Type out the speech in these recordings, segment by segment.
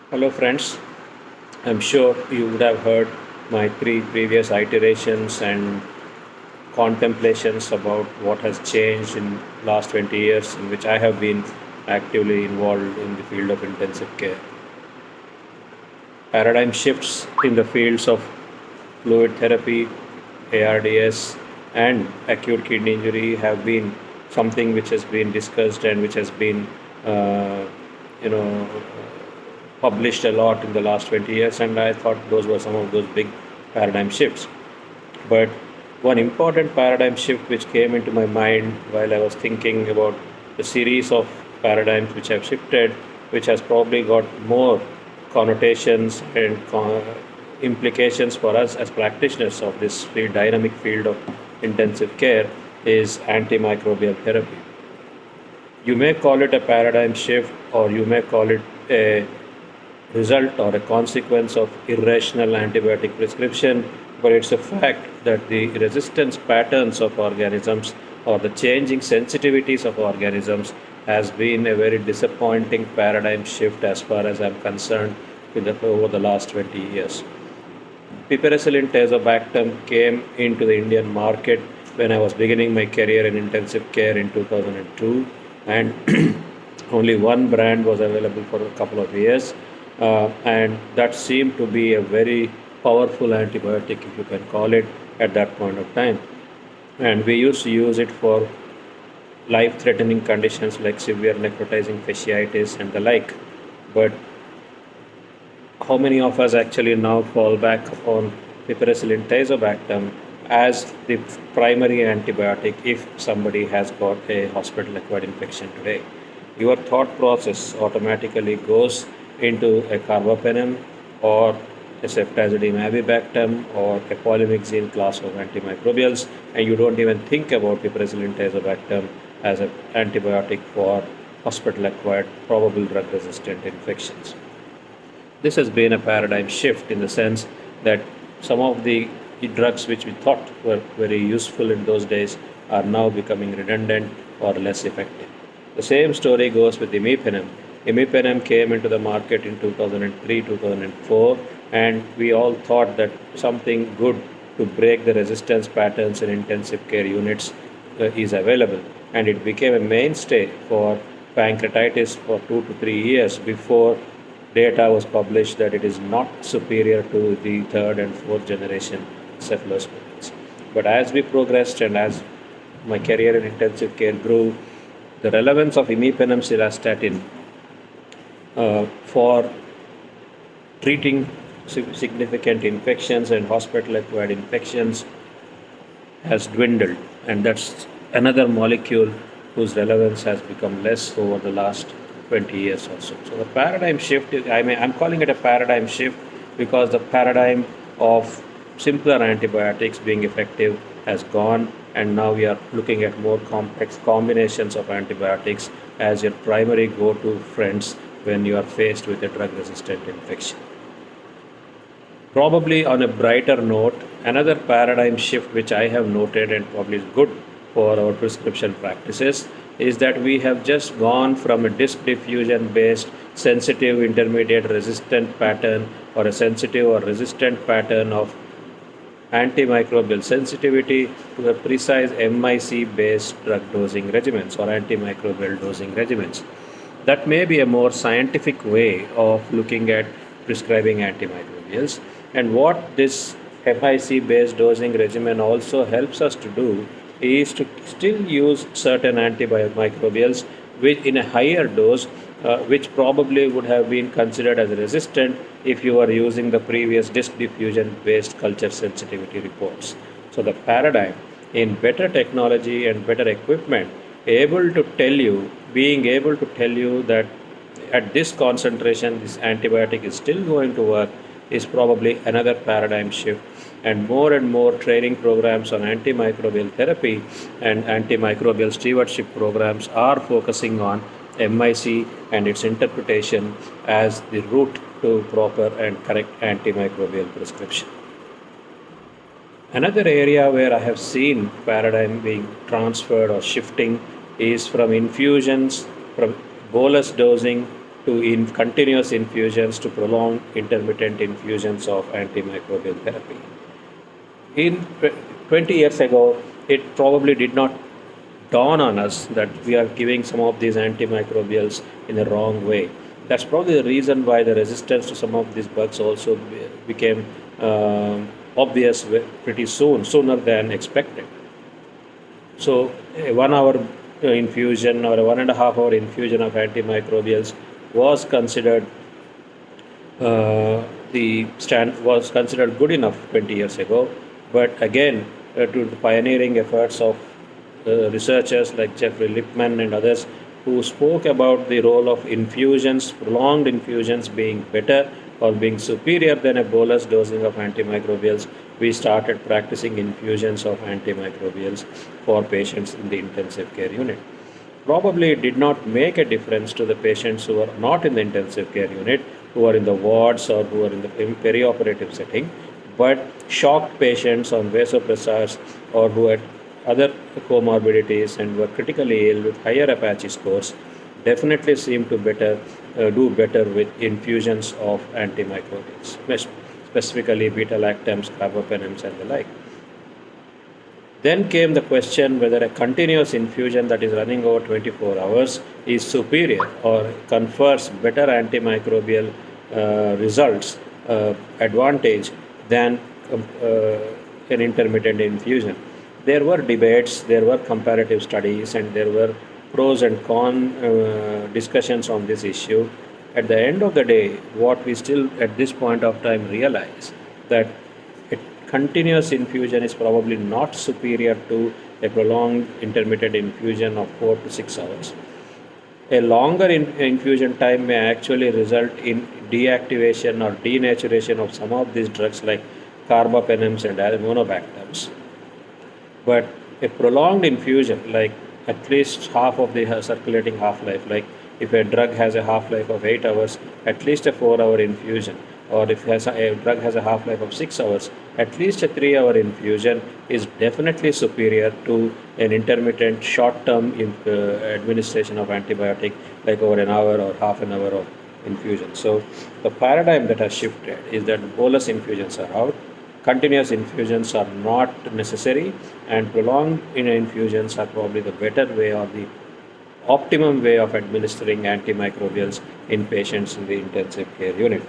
Hello, friends. I'm sure you would have heard my three previous iterations and contemplations about what has changed in last 20 years in which I have been actively involved in the field of intensive care. Paradigm shifts in the fields of fluid therapy, ARDS, and acute kidney injury have been something which has been discussed and which has been, uh, you know, published a lot in the last 20 years, and I thought those were some of those big paradigm shifts. But one important paradigm shift which came into my mind while I was thinking about the series of paradigms which have shifted, which has probably got more connotations and implications for us as practitioners of this field, dynamic field of intensive care, is antimicrobial therapy. You may call it a paradigm shift, or you may call it a result or a consequence of irrational antibiotic prescription, but it's a fact that the resistance patterns of organisms or the changing sensitivities of organisms has been a very disappointing paradigm shift as far as I'm concerned over the last 20 years. Piperacillin tazobactam came into the Indian market when I was beginning my career in intensive care in 2002, and only one brand was available for a couple of years, and that seemed to be a very powerful antibiotic, if you can call it, at that point of time. And we used to use it for life threatening conditions like severe necrotizing fasciitis and the like. But how many of us actually now fall back upon piperacillin tazobactam as the primary antibiotic if somebody has got a hospital acquired infection today? Your thought process automatically goes into a carbapenem or a ceftazidime avibactam or a polymyxine class of antimicrobials, and you don't even think about piperacillin tazobactam as an antibiotic for hospital acquired probable drug resistant infections. This has been a paradigm shift in the sense that some of the drugs which we thought were very useful in those days are now becoming redundant or less effective. The same story goes with imipenem. Imipenem came into the market in 2003, 2004, and we all thought that something good to break the resistance patterns in intensive care units is available, and it became a mainstay for pancreatitis for 2 to 3 years before data was published that it is not superior to the third and fourth generation cephalosporins. But as we progressed and as my career in intensive care grew, the relevance of imipenem cilastatin for treating significant infections and hospital-acquired infections has dwindled, and that's another molecule whose relevance has become less over the last 20 years or so. So the paradigm shift, I'm calling it a paradigm shift because the paradigm of simpler antibiotics being effective has gone, and now we are looking at more complex combinations of antibiotics as your primary go-to friends when you are faced with a drug-resistant infection. Probably on a brighter note, another paradigm shift which I have noted and probably is good for our prescription practices is that we have just gone from a disc diffusion based sensitive intermediate resistant pattern or a sensitive or resistant pattern of antimicrobial sensitivity to a precise MIC based drug dosing regimens or antimicrobial dosing regimens. That may be a more scientific way of looking at prescribing antimicrobials, and what this MIC based dosing regimen also helps us to do is to still use certain antimicrobials which in a higher dose, which probably would have been considered as resistant if you were using the previous disc diffusion based culture sensitivity reports. So the paradigm in better technology and better equipment being able to tell you that at this concentration this antibiotic is still going to work is probably another paradigm shift, and more training programs on antimicrobial therapy and antimicrobial stewardship programs are focusing on MIC and its interpretation as the route to proper and correct antimicrobial prescription. Another area where I have seen paradigm being transferred or shifting is from infusions, from bolus dosing to continuous infusions to prolonged intermittent infusions of antimicrobial therapy. In 20 years ago, it probably did not dawn on us that we are giving some of these antimicrobials in the wrong way. That's probably the reason why the resistance to some of these bugs also became obvious pretty soon, sooner than expected. So, a 1 hour infusion or a 1.5 hour infusion of antimicrobials was considered was considered good enough 20 years ago. But again, to the pioneering efforts of researchers like Jeffrey Lippman and others who spoke about the role of infusions, prolonged infusions being better or being superior than a bolus dosing of antimicrobials, we started practicing infusions of antimicrobials for patients in the intensive care unit. Probably it did not make a difference to the patients who are not in the intensive care unit, who are in the wards or who are in the perioperative setting, but shocked patients on vasopressors or who had other comorbidities and were critically ill with higher Apache scores definitely seem to do better with infusions of antimicrobials, specifically beta-lactams, carbapenems, and the like. Then came the question whether a continuous infusion that is running over 24 hours is superior or confers better antimicrobial results, advantage than an intermittent infusion. There were debates, there were comparative studies, and there were pros and cons discussions on this issue. At the end of the day, what we still at this point of time realize that a continuous infusion is probably not superior to a prolonged intermittent infusion of 4 to 6 hours. A longer infusion time may actually result in deactivation or denaturation of some of these drugs like carbapenems and monobactams. But a prolonged infusion, like at least half of the circulating half-life, like if a drug has a half-life of 8 hours, at least a 4-hour infusion, or if a drug has a half-life of 6 hours, at least a 3-hour infusion is definitely superior to an intermittent short-term administration of antibiotic, like over an hour or half an hour of infusion. So the paradigm that has shifted is that bolus infusions are out, continuous infusions are not necessary, and prolonged infusions are probably the better way or the optimum way of administering antimicrobials in patients in the intensive care unit.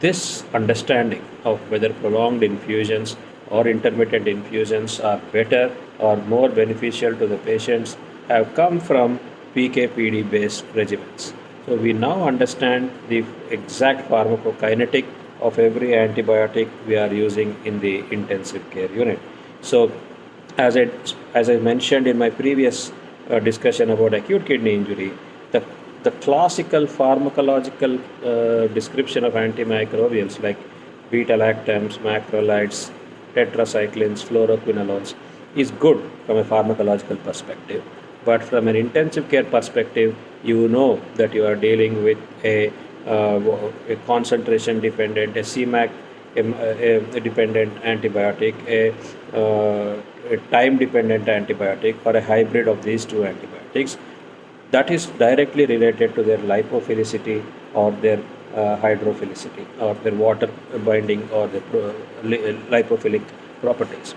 This understanding of whether prolonged infusions or intermittent infusions are better or more beneficial to the patients have come from PK/PD based regimens. So we now understand the exact pharmacokinetic of every antibiotic we are using in the intensive care unit. So as I mentioned in my previous discussion about acute kidney injury, the classical pharmacological description of antimicrobials like beta-lactams, macrolides, tetracyclines, fluoroquinolones is good from a pharmacological perspective. But from an intensive care perspective, you know that you are dealing with a concentration dependent, a CMAC dependent antibiotic, a time dependent antibiotic, or a hybrid of these two antibiotics that is directly related to their lipophilicity or their hydrophilicity or their water binding or their lipophilic properties.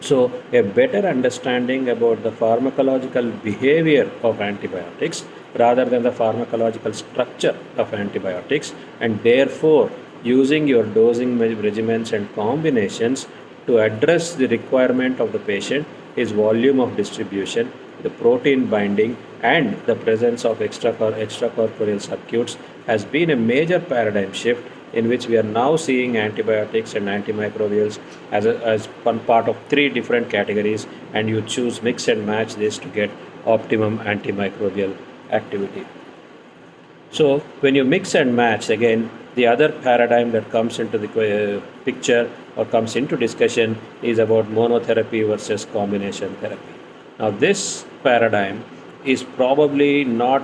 So a better understanding about the pharmacological behavior of antibiotics rather than the pharmacological structure of antibiotics, and therefore using your dosing regimens and combinations to address the requirement of the patient, his volume of distribution, the protein binding, and the presence of extracorporeal circuits has been a major paradigm shift in which we are now seeing antibiotics and antimicrobials as one part of 3 different categories, and you choose mix and match this to get optimum antimicrobial activity. So when you mix and match, again, the other paradigm that comes into the picture or comes into discussion is about monotherapy versus combination therapy. Now this paradigm is probably not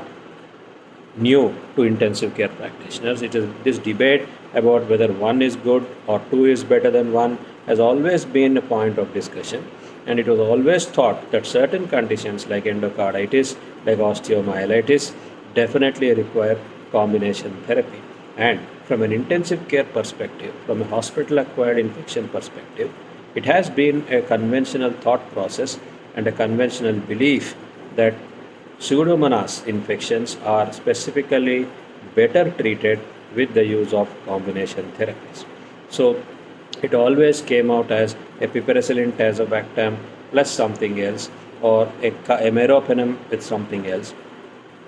new to intensive care practitioners. It is this debate about whether one is good or two is better than one has always been a point of discussion, and it was always thought that certain conditions like endocarditis, like osteomyelitis, definitely require combination therapy. And from an intensive care perspective, from a hospital acquired infection perspective, it has been a conventional thought process and a conventional belief that Pseudomonas infections are specifically better treated with the use of combination therapies. So it always came out as a piperacillin tazobactam plus something else, or a meropenem with something else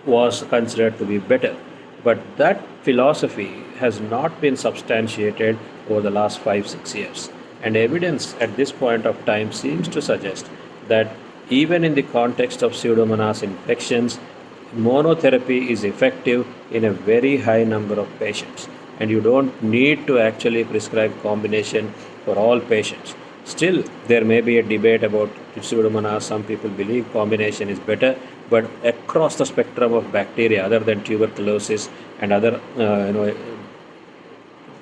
was considered to be better. But that philosophy has not been substantiated over the last 5 6 years. And evidence at this point of time seems to suggest that even in the context of Pseudomonas infections, monotherapy is effective in a very high number of patients. And you don't need to actually prescribe combination for all patients. Still, there may be a debate about Pseudomonas. Some people believe combination is better, but across the spectrum of bacteria, other than tuberculosis and other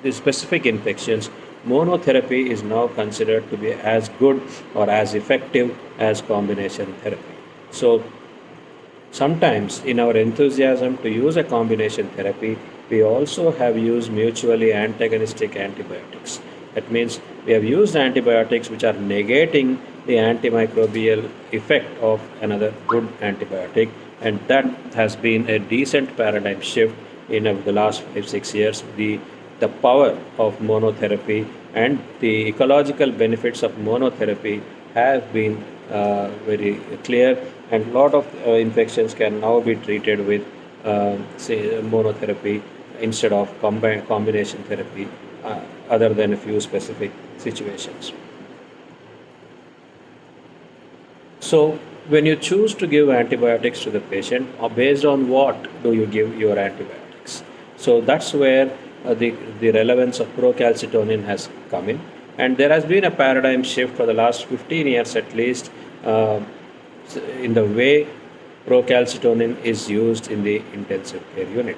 the specific infections, monotherapy is now considered to be as good or as effective as combination therapy. So sometimes, in our enthusiasm to use a combination therapy, we also have used mutually antagonistic antibiotics. That means we have used antibiotics which are negating the antimicrobial effect of another good antibiotic, and that has been a decent paradigm shift in the last 5 6 years. The power of monotherapy and the ecological benefits of monotherapy have been very clear, and a lot of infections can now be treated with say monotherapy instead of combination therapy, other than a few specific situations. So when you choose to give antibiotics to the patient, based on what do you give your antibiotics? So that's where the relevance of procalcitonin has come in. And there has been a paradigm shift for the last 15 years at least, uh, in the way procalcitonin is used in the intensive care unit.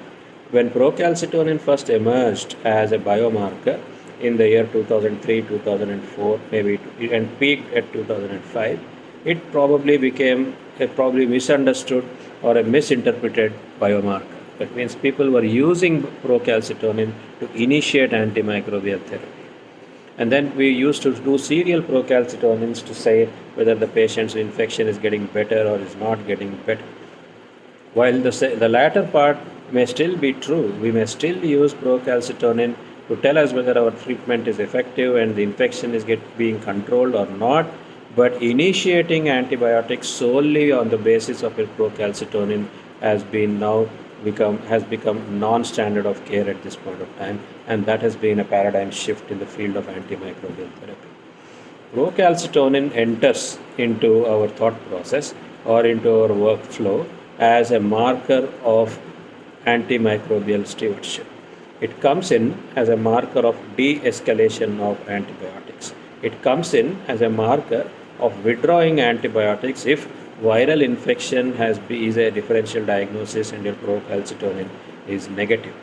When procalcitonin first emerged as a biomarker in the year 2003, 2004, maybe, and peaked at 2005, it probably became a probably misunderstood or a misinterpreted biomarker. That means people were using procalcitonin to initiate antimicrobial therapy. And then we used to do serial procalcitonins to say whether the patient's infection is getting better or is not getting better. While the latter part may still be true, we may still use procalcitonin to tell us whether our treatment is effective and the infection is being controlled or not. But initiating antibiotics solely on the basis of a procalcitonin has become non-standard of care at this point of time, and that has been a paradigm shift in the field of antimicrobial therapy. Procalcitonin enters into our thought process or into our workflow as a marker of antimicrobial stewardship. It comes in as a marker of de-escalation of antibiotics. It comes in as a marker of withdrawing antibiotics if viral infection is a differential diagnosis and your procalcitonin is negative.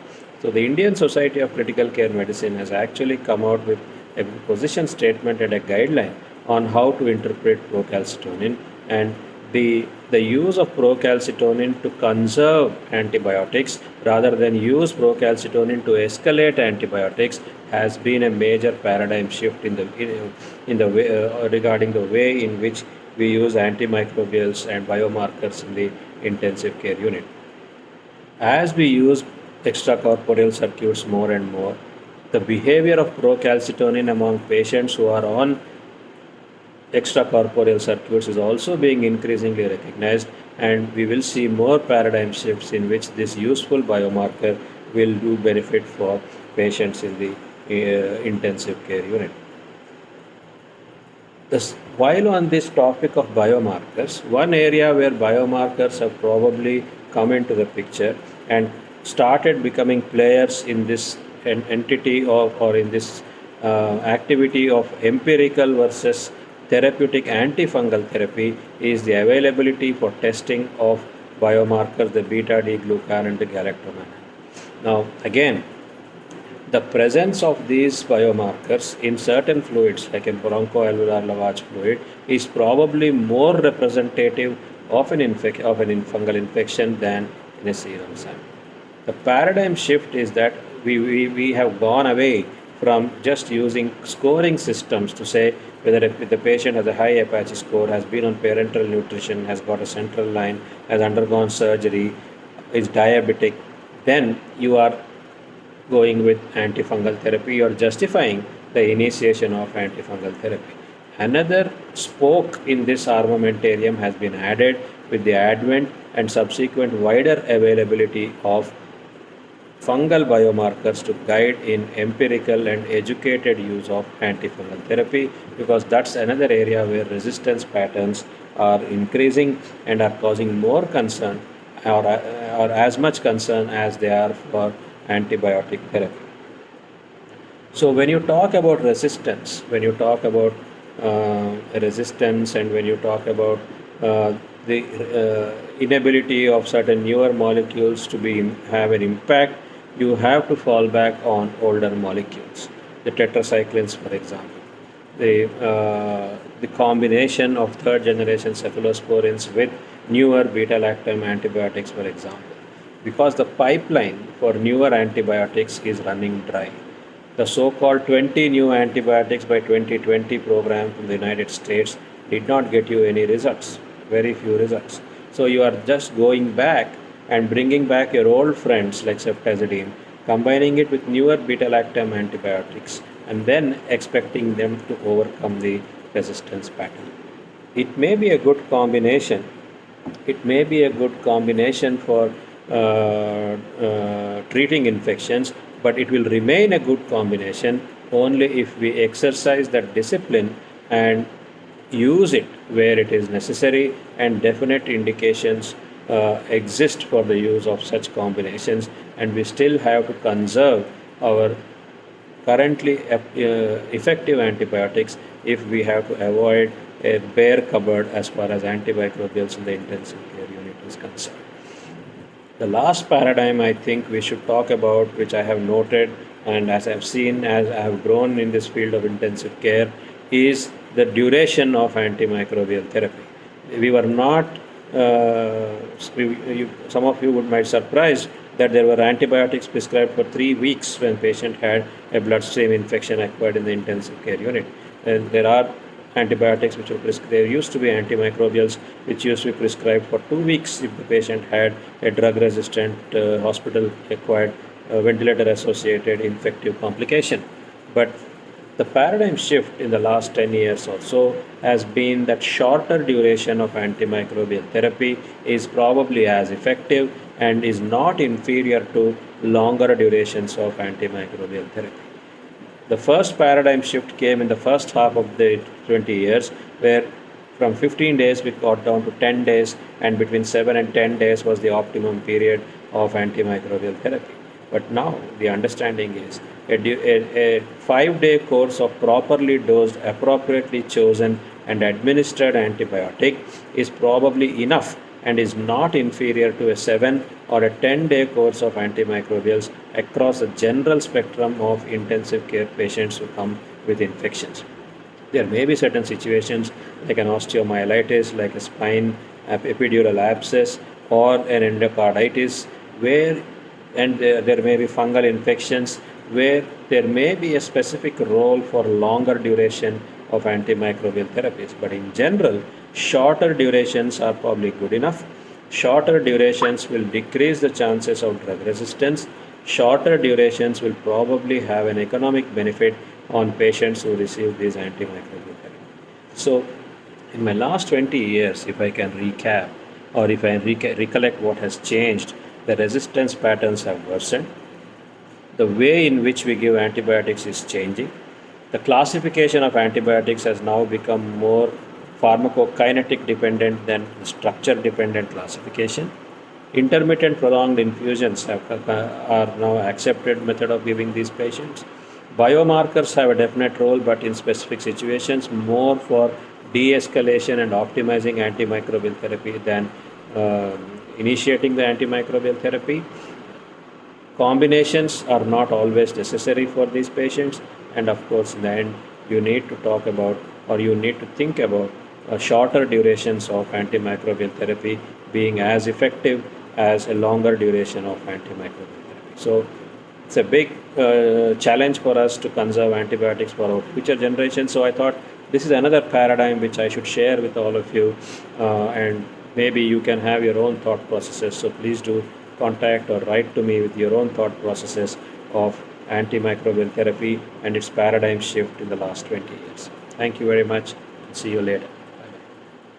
So the Indian Society of Critical Care Medicine has actually come out with a position statement and a guideline on how to interpret procalcitonin, and the use of procalcitonin to conserve antibiotics rather than use procalcitonin to escalate antibiotics has been a major paradigm shift in the way, regarding the way in which we use antimicrobials and biomarkers in the intensive care unit. As we use extracorporeal circuits more and more, the behavior of procalcitonin among patients who are on extracorporeal circuits is also being increasingly recognized, and we will see more paradigm shifts in which this useful biomarker will do benefit for patients in the intensive care unit. While on this topic of biomarkers, one area where biomarkers have probably come into the picture and started becoming players in this entity of, or in this activity of empirical versus therapeutic antifungal therapy is the availability for testing of biomarkers, the beta D glucan and the galactomannan. Now, again, the presence of these biomarkers in certain fluids, like in bronchoalveolar lavage fluid, is probably more representative of an fungal infection than in a serum sample. The paradigm shift is that we have gone away from just using scoring systems to say whether if the patient has a high Apache score, has been on parenteral nutrition, has got a central line, has undergone surgery, is diabetic, then you are going with antifungal therapy or justifying the initiation of antifungal therapy. Another spoke in this armamentarium has been added with the advent and subsequent wider availability of fungal biomarkers to guide in empirical and educated use of antifungal therapy, because that's another area where resistance patterns are increasing and are causing more concern, or as much concern as they are for antibiotic therapy. So when you talk about resistance, when you talk about resistance, and when you talk about the inability of certain newer molecules to have an impact, you have to fall back on older molecules, the tetracyclines, for example, the combination of third generation cephalosporins with newer beta lactam antibiotics, for example, because the pipeline for newer antibiotics is running dry. The so-called 20 new antibiotics by 2020 program from the United States did not get you any results, very few results. So you are just going back and bringing back your old friends like ceftazidime, combining it with newer beta-lactam antibiotics, and then expecting them to overcome the resistance pattern. It may be a good combination. It may be a good combination for treating infections, but it will remain a good combination only if we exercise that discipline and use it where it is necessary, and definite indications exist for the use of such combinations, and we still have to conserve our currently effective antibiotics if we have to avoid a bare cupboard as far as antimicrobials in the intensive care unit is concerned. The last paradigm I think we should talk about, which I have noted and as I have seen as I have grown in this field of intensive care, is the duration of antimicrobial therapy. We were not, some of you might be surprised that there were antibiotics prescribed for 3 weeks when patient had a bloodstream infection acquired in the intensive care unit. And there are antibiotics which were prescribed. There used to be antimicrobials which used to be prescribed for 2 weeks if the patient had a drug-resistant hospital-acquired ventilator-associated infective complication. But the paradigm shift in the last 10 years or so has been that shorter duration of antimicrobial therapy is probably as effective and is not inferior to longer durations of antimicrobial therapy. The first paradigm shift came in the first half of the 20 years, where from 15 days we got down to 10 days, and between 7 and 10 days was the optimum period of antimicrobial therapy. But now the understanding is a 5-day course of properly dosed, appropriately chosen and administered antibiotic is probably enough and is not inferior to a 7 or a 10-day course of antimicrobials across a general spectrum of intensive care patients who come with infections. There may be certain situations like an osteomyelitis, like a spine epidural abscess, or an endocarditis, where there may be fungal infections where there may be a specific role for longer duration of antimicrobial therapies. But in general, shorter durations are probably good enough. Shorter durations will decrease the chances of drug resistance. Shorter durations will probably have an economic benefit on patients who receive these antimicrobial therapies. So, in my last 20 years, if I can recap, or if I recollect what has changed, the resistance patterns have worsened. The way in which we give antibiotics is changing. The classification of antibiotics has now become more pharmacokinetic dependent than structure dependent classification. Intermittent prolonged infusions are now accepted method of giving these patients. Biomarkers have a definite role, but in specific situations, more for de-escalation and optimizing antimicrobial therapy than initiating the antimicrobial therapy. Combinations are not always necessary for these patients, and of course, in the end, you need to talk about, or you need to think about shorter durations of antimicrobial therapy being as effective as a longer duration of antimicrobial therapy. So it's a big challenge for us to conserve antibiotics for our future generations. So I thought this is another paradigm which I should share with all of you, and maybe you can have your own thought processes. So please do contact or write to me with your own thought processes of antimicrobial therapy and its paradigm shift in the last 20 years. Thank you very much. See you later.